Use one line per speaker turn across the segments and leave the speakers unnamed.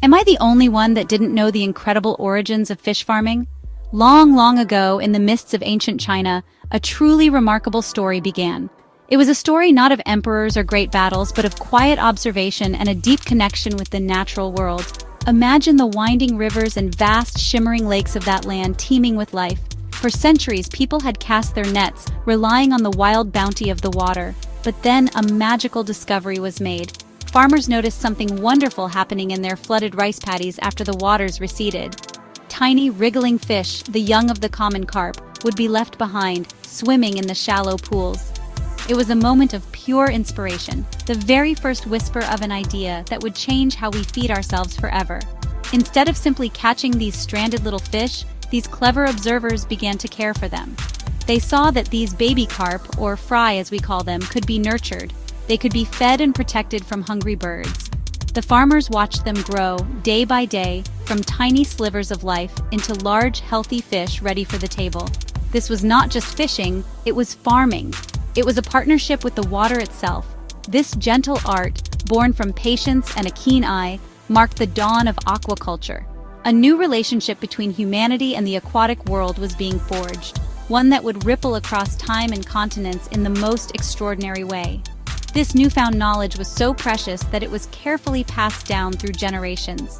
Am I the only one that didn't know the incredible origins of fish farming? Long, long ago, in the mists of ancient China, a truly remarkable story began. It was a story not of emperors or great battles, but of quiet observation and a deep connection with the natural world. Imagine the winding rivers and vast, shimmering lakes of that land teeming with life. For centuries, people had cast their nets, relying on the wild bounty of the water. But then a magical discovery was made. Farmers noticed something wonderful happening in their flooded rice paddies after the waters receded. Tiny, wriggling fish, the young of the common carp, would be left behind, swimming in the shallow pools. It was a moment of pure inspiration, the very first whisper of an idea that would change how we feed ourselves forever. Instead of simply catching these stranded little fish, these clever observers began to care for them. They saw that these baby carp, or fry as we call them, could be nurtured. They could be fed and protected from hungry birds. The farmers watched them grow, day by day, from tiny slivers of life into large, healthy fish ready for the table. This was not just fishing, it was farming. It was a partnership with the water itself. This gentle art, born from patience and a keen eye, marked the dawn of aquaculture. A new relationship between humanity and the aquatic world was being forged, one that would ripple across time and continents in the most extraordinary way. This newfound knowledge was so precious that it was carefully passed down through generations.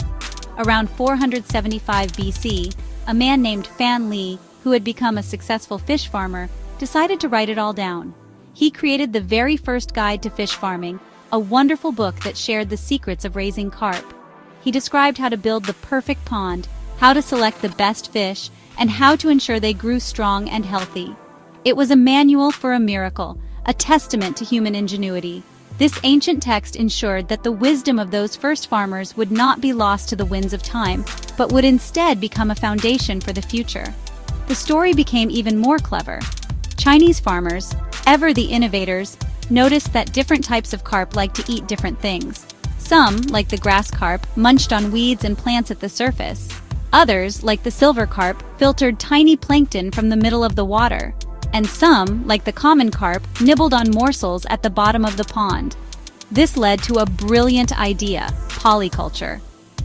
Around 475 BC, a man named Fan Li, who had become a successful fish farmer, decided to write it all down. He created the very first guide to fish farming, a wonderful book that shared the secrets of raising carp. He described how to build the perfect pond, how to select the best fish, and how to ensure they grew strong and healthy. It was a manual for a miracle, a testament to human ingenuity. This ancient text ensured that the wisdom of those first farmers would not be lost to the winds of time, but would instead become a foundation for the future. The story became even more clever. Chinese farmers, ever the innovators, noticed that different types of carp liked to eat different things. Some, like the grass carp, munched on weeds and plants at the surface. Others, like the silver carp, filtered tiny plankton from the middle of the water. And some, like the common carp, nibbled on morsels at the bottom of the pond. This led to a brilliant idea: polyculture.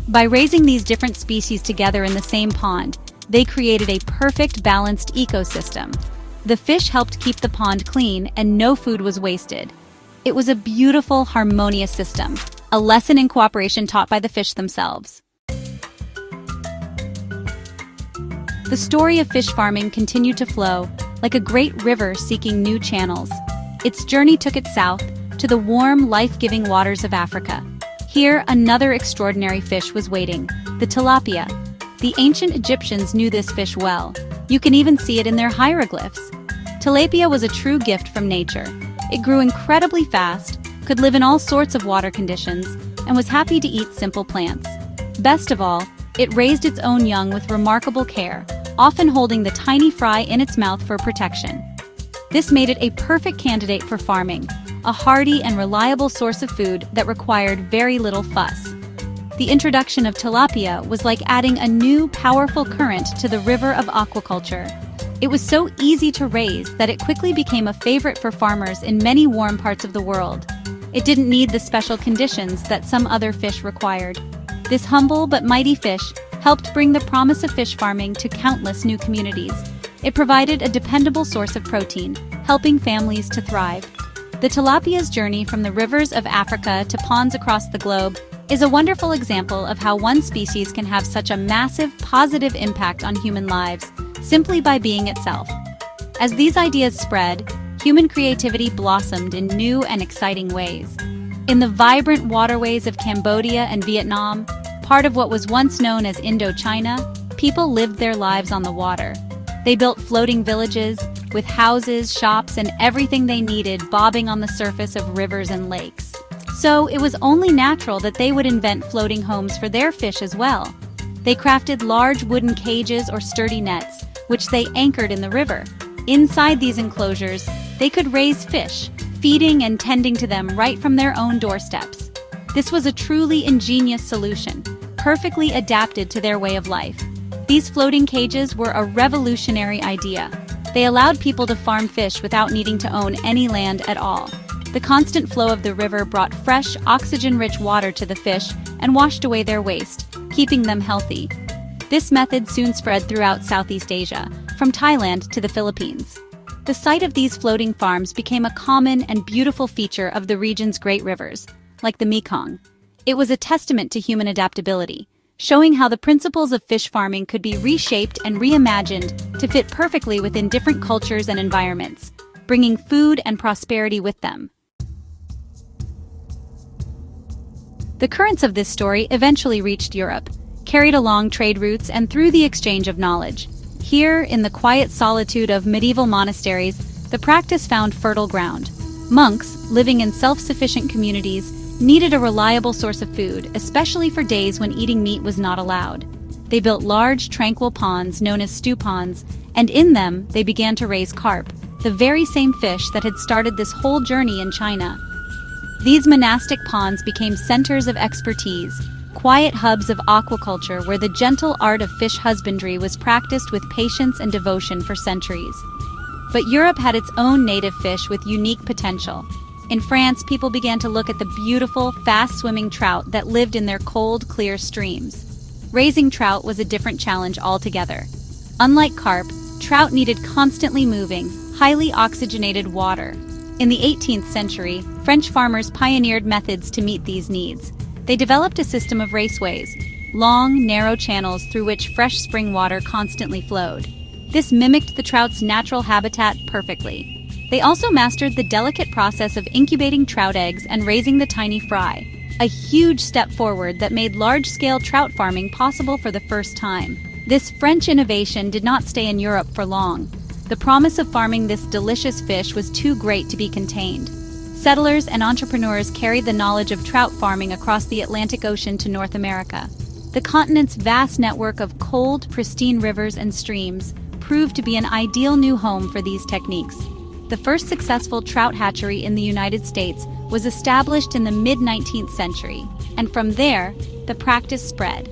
By raising these different species together in the same pond, they created a perfect, balanced ecosystem. The fish helped keep the pond clean, and no food was wasted. It was a beautiful, harmonious system, a lesson in cooperation taught by the fish themselves. The story of fish farming continued to flow, like a great river seeking new channels. Its journey took it south, to the warm, life-giving waters of Africa. Here, another extraordinary fish was waiting: the tilapia. The ancient Egyptians knew this fish well. You can even see it in their hieroglyphs. Tilapia was a true gift from nature. It grew incredibly fast, could live in all sorts of water conditions, and was happy to eat simple plants. Best of all, it raised its own young with remarkable care, often holding the tiny fry in its mouth for protection. This made it a perfect candidate for farming, a hardy and reliable source of food that required very little fuss. The introduction of tilapia was like adding a new, powerful current to the river of aquaculture. It was so easy to raise that it quickly became a favorite for farmers in many warm parts of the world. It didn't need the special conditions that some other fish required. This humble but mighty fish helped bring the promise of fish farming to countless new communities. It provided a dependable source of protein, helping families to thrive. The tilapia's journey from the rivers of Africa to ponds across the globe is a wonderful example of how one species can have such a massive, positive impact on human lives, simply by being itself. As these ideas spread, human creativity blossomed in new and exciting ways. In the vibrant waterways of Cambodia and Vietnam, part of what was once known as Indochina, people lived their lives on the water. They built floating villages, with houses, shops, and everything they needed bobbing on the surface of rivers and lakes. So it was only natural that they would invent floating homes for their fish as well. They crafted large wooden cages or sturdy nets, which they anchored in the river. Inside these enclosures, they could raise fish, feeding and tending to them right from their own doorsteps. This was a truly ingenious solution, perfectly adapted to their way of life. These floating cages were a revolutionary idea. They allowed people to farm fish without needing to own any land at all. The constant flow of the river brought fresh, oxygen-rich water to the fish and washed away their waste, keeping them healthy. This method soon spread throughout Southeast Asia, from Thailand to the Philippines. The sight of these floating farms became a common and beautiful feature of the region's great rivers, like the Mekong. It was a testament to human adaptability, showing how the principles of fish farming could be reshaped and reimagined to fit perfectly within different cultures and environments, bringing food and prosperity with them. The currents of this story eventually reached Europe, carried along trade routes and through the exchange of knowledge. Here, in the quiet solitude of medieval monasteries, the practice found fertile ground. Monks, living in self-sufficient communities, needed a reliable source of food, especially for days when eating meat was not allowed. They built large, tranquil ponds known as stew ponds, and in them they began to raise carp, the very same fish that had started this whole journey in China. These monastic ponds became centers of expertise, quiet hubs of aquaculture where the gentle art of fish husbandry was practiced with patience and devotion for centuries. But Europe had its own native fish with unique potential. In France, people began to look at the beautiful, fast-swimming trout that lived in their cold, clear streams. Raising trout was a different challenge altogether. Unlike carp, trout needed constantly moving, highly oxygenated water. In the 18th century, French farmers pioneered methods to meet these needs. They developed a system of raceways, long, narrow channels through which fresh spring water constantly flowed. This mimicked the trout's natural habitat perfectly. They also mastered the delicate process of incubating trout eggs and raising the tiny fry, a huge step forward that made large-scale trout farming possible for the first time. This French innovation did not stay in Europe for long. The promise of farming this delicious fish was too great to be contained. Settlers and entrepreneurs carried the knowledge of trout farming across the Atlantic Ocean to North America. The continent's vast network of cold, pristine rivers and streams proved to be an ideal new home for these techniques. The first successful trout hatchery in the United States was established in the mid-19th century, and from there, the practice spread.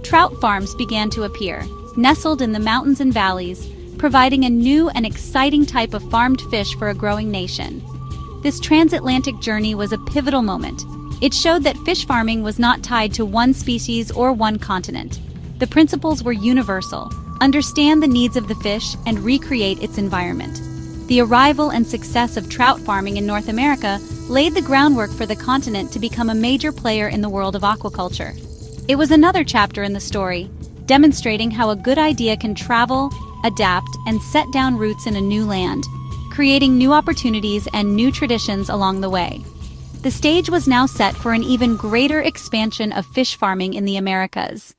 Trout farms began to appear, nestled in the mountains and valleys, providing a new and exciting type of farmed fish for a growing nation. This transatlantic journey was a pivotal moment. It showed that fish farming was not tied to one species or one continent. The principles were universal: understand the needs of the fish and recreate its environment. The arrival and success of trout farming in North America laid the groundwork for the continent to become a major player in the world of aquaculture. It was another chapter in the story, demonstrating how a good idea can travel, adapt, and set down roots in a new land, creating new opportunities and new traditions along the way. The stage was now set for an even greater expansion of fish farming in the Americas.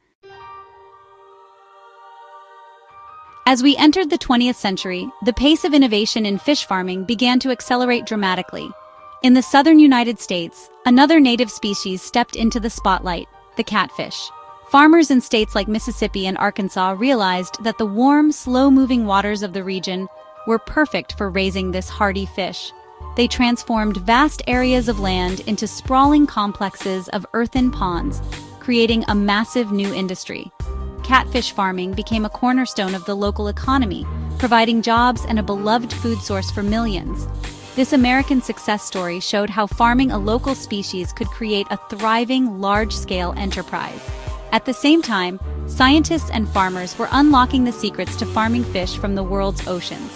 As we entered the 20th century, the pace of innovation in fish farming began to accelerate dramatically. In the southern United States, another native species stepped into the spotlight: the catfish. Farmers in states like Mississippi and Arkansas realized that the warm, slow-moving waters of the region were perfect for raising this hardy fish. They transformed vast areas of land into sprawling complexes of earthen ponds, creating a massive new industry. Catfish farming became a cornerstone of the local economy, providing jobs and a beloved food source for millions. This American success story showed how farming a local species could create a thriving, large-scale enterprise. At the same time, scientists and farmers were unlocking the secrets to farming fish from the world's oceans.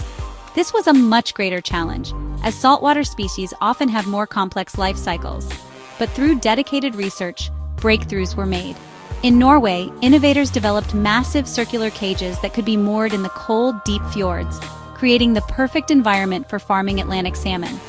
This was a much greater challenge, as saltwater species often have more complex life cycles. But through dedicated research, breakthroughs were made. In Norway, innovators developed massive circular cages that could be moored in the cold, deep fjords, creating the perfect environment for farming Atlantic salmon.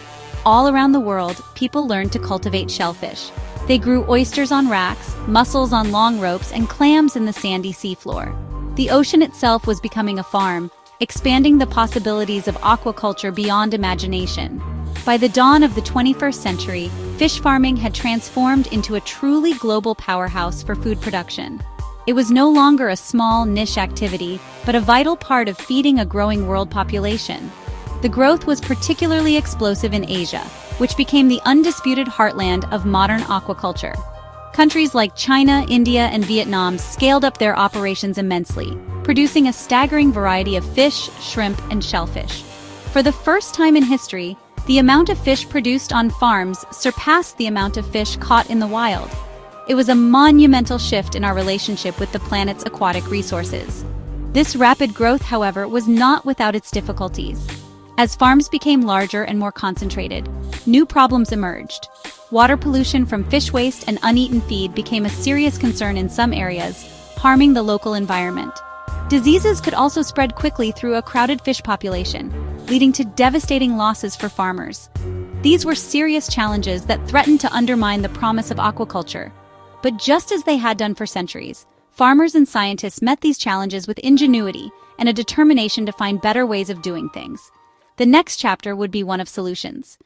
All around the world, people learned to cultivate shellfish. They grew oysters on racks, mussels on long ropes, and clams in the sandy seafloor. The ocean itself was becoming a farm, expanding the possibilities of aquaculture beyond imagination. By the dawn of the 21st century, fish farming had transformed into a truly global powerhouse for food production. It was no longer a small, niche activity, but a vital part of feeding a growing world population. The growth was particularly explosive in Asia, which became the undisputed heartland of modern aquaculture. Countries like China, India, and Vietnam scaled up their operations immensely, producing a staggering variety of fish, shrimp, and shellfish. For the first time in history, the amount of fish produced on farms surpassed the amount of fish caught in the wild. It was a monumental shift in our relationship with the planet's aquatic resources. This rapid growth, however, was not without its difficulties. As farms became larger and more concentrated, new problems emerged. Water pollution from fish waste and uneaten feed became a serious concern in some areas, harming the local environment. Diseases could also spread quickly through a crowded fish population, leading to devastating losses for farmers. These were serious challenges that threatened to undermine the promise of aquaculture. But just as they had done for centuries, farmers and scientists met these challenges with ingenuity and a determination to find better ways of doing things. The next chapter would be one of solutions.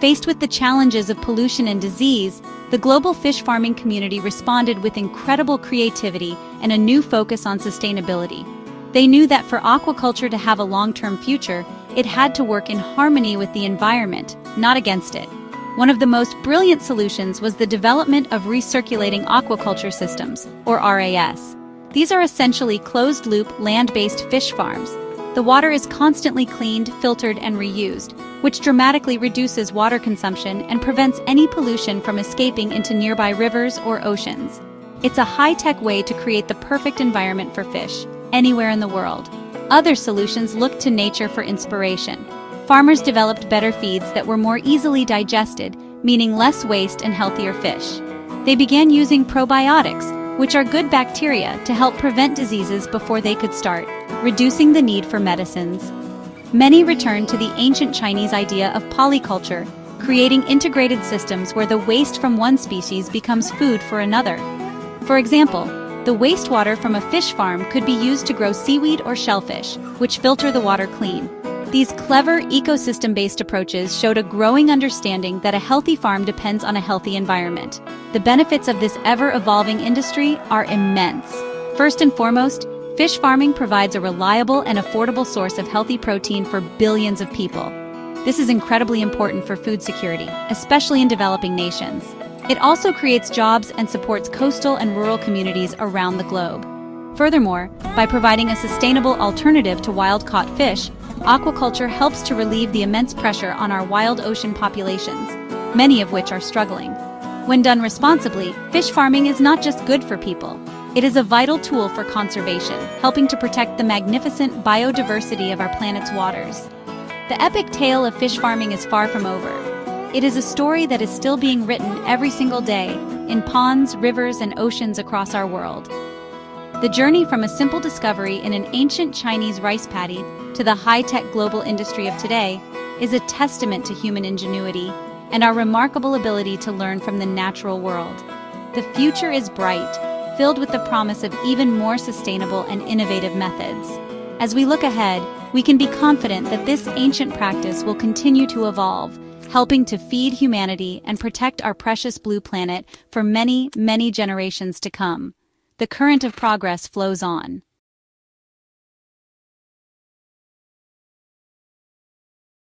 Faced with the challenges of pollution and disease, the global fish farming community responded with incredible creativity and a new focus on sustainability. They knew that for aquaculture to have a long-term future, it had to work in harmony with the environment, not against it. One of the most brilliant solutions was the development of recirculating aquaculture systems, or RAS. These are essentially closed-loop, land-based fish farms. The water is constantly cleaned, filtered, and reused, which dramatically reduces water consumption and prevents any pollution from escaping into nearby rivers or oceans. It's a high-tech way to create the perfect environment for fish, anywhere in the world. Other solutions look to nature for inspiration. Farmers developed better feeds that were more easily digested, meaning less waste and healthier fish. They began using probiotics, which are good bacteria, to help prevent diseases before they could start, reducing the need for medicines. Many returned to the ancient Chinese idea of polyculture, creating integrated systems where the waste from one species becomes food for another. For example, the wastewater from a fish farm could be used to grow seaweed or shellfish, which filter the water clean. These clever ecosystem-based approaches showed a growing understanding that a healthy farm depends on a healthy environment. The benefits of this ever-evolving industry are immense. First and foremost, fish farming provides a reliable and affordable source of healthy protein for billions of people. This is incredibly important for food security, especially in developing nations. It also creates jobs and supports coastal and rural communities around the globe. Furthermore, by providing a sustainable alternative to wild-caught fish, aquaculture helps to relieve the immense pressure on our wild ocean populations, many of which are struggling. When done responsibly, fish farming is not just good for people. It is a vital tool for conservation, helping to protect the magnificent biodiversity of our planet's waters. The epic tale of fish farming is far from over. It is a story that is still being written every single day in ponds, rivers, and oceans across our world. The journey from a simple discovery in an ancient Chinese rice paddy to the high-tech global industry of today is a testament to human ingenuity and our remarkable ability to learn from the natural world. The future is bright, filled with the promise of even more sustainable and innovative methods. As we look ahead, we can be confident that this ancient practice will continue to evolve, helping to feed humanity and protect our precious blue planet for many, many generations to come. The current of progress flows on.